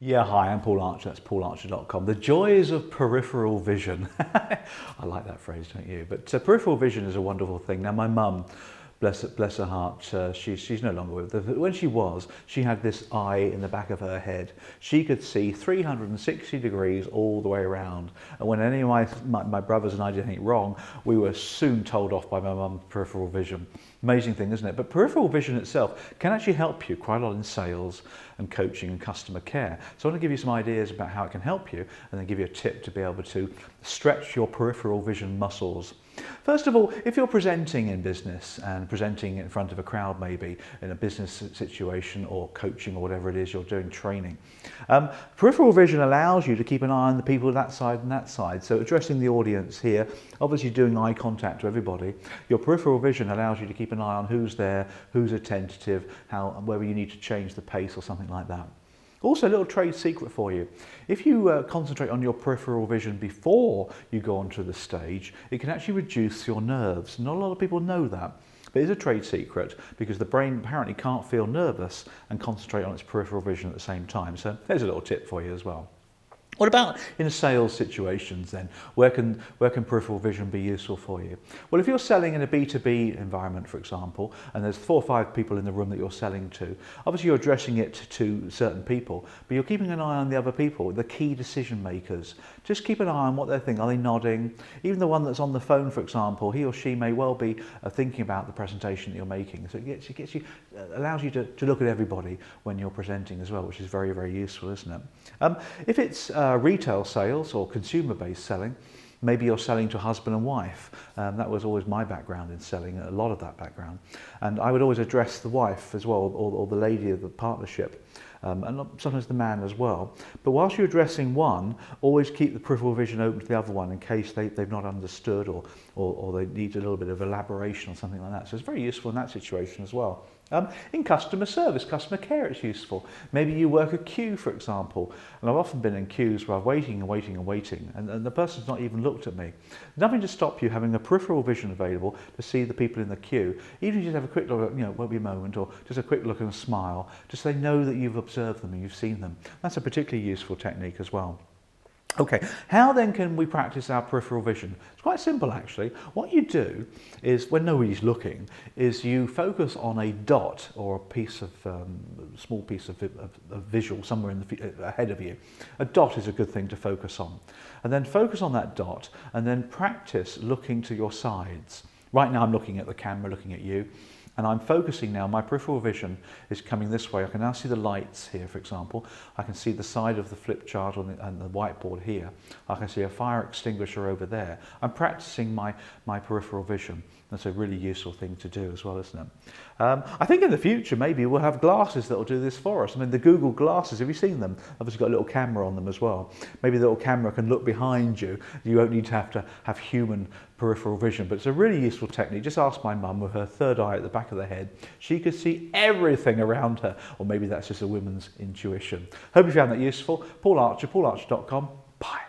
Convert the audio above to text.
Yeah, hi, I'm Paul Archer, that's paularcher.com. The joys of peripheral vision. I like that phrase, don't you? But peripheral vision is a wonderful thing. Now, my mum, bless her heart, she's no longer with us. But when she was, she had this eye in the back of her head. She could see 360 degrees all the way around. And when any of my brothers and I did anything wrong, we were soon told off by my mum's peripheral vision. Amazing thing, isn't it? But peripheral vision itself can actually help you quite a lot in sales and coaching and customer care. So I want to give you some ideas about how it can help you and then give you a tip to be able to stretch your peripheral vision muscles. First of all, if you're presenting in business and presenting in front of a crowd, maybe in a business situation or coaching or whatever it is you're doing, training, peripheral vision allows you to keep an eye on the people that side and that side. So addressing the audience here, obviously doing eye contact to everybody, your peripheral vision allows you to keep an eye on who's there, who's attentive, whether you need to change the pace or something like that. Also, a little trade secret for you. If you concentrate on your peripheral vision before you go onto the stage, it can actually reduce your nerves. Not a lot of people know that, but it's a trade secret because the brain apparently can't feel nervous and concentrate on its peripheral vision at the same time. So there's a little tip for you as well. What about in sales situations then? Where can peripheral vision be useful for you? Well, if you're selling in a B2B environment, for example, and there's 4 or 5 people in the room that you're selling to, obviously you're addressing it to certain people, but you're keeping an eye on the other people, the key decision makers. Just keep an eye on what they're thinking. Are they nodding? Even the one that's on the phone, for example, he or she may well be thinking about the presentation that you're making. So it allows you to look at everybody when you're presenting as well, which is very, very useful, isn't it? If it's retail sales or consumer-based selling, maybe you're selling to husband and wife. That was always my background in selling, a lot of that background. And I would always address the wife as well, or the lady of the partnership, and sometimes the man as well. But whilst you're addressing one, always keep the peripheral vision open to the other one in case they've not understood or they need a little bit of elaboration or something like that. So it's very useful in that situation as well. In customer service, customer care, it's useful. Maybe you work a queue, for example, and I've often been in queues where I'm waiting and waiting and waiting, and the person's not even looked at me. Nothing to stop you having a peripheral vision available to see the people in the queue. Even if you just have a quick look, won't be a moment, or just a quick look and a smile, just so they know that you've observed them and you've seen them. That's a particularly useful technique as well. Okay, how then can we practice our peripheral vision? It's quite simple actually. What you do is, when nobody's looking, is you focus on a dot or a piece of, small piece of visual somewhere ahead of you. A dot is a good thing to focus on. And then focus on that dot and then practice looking to your sides. Right now I'm looking at the camera, looking at you. And I'm focusing now, my peripheral vision is coming this way. I can now see the lights here, for example. I can see the side of the flip chart and the whiteboard here. I can see a fire extinguisher over there. I'm practicing my peripheral vision. That's a really useful thing to do as well, isn't it? I think in the future, maybe we'll have glasses that will do this for us. I mean, the Google glasses, have you seen them? Obviously got a little camera on them as well. Maybe the little camera can look behind you. You won't need to have human peripheral vision, but it's a really useful technique. Just ask my mum with her third eye at the back of the head. She could see everything around her, or maybe that's just a woman's intuition. Hope you found that useful. Paul Archer, paularcher.com. Bye.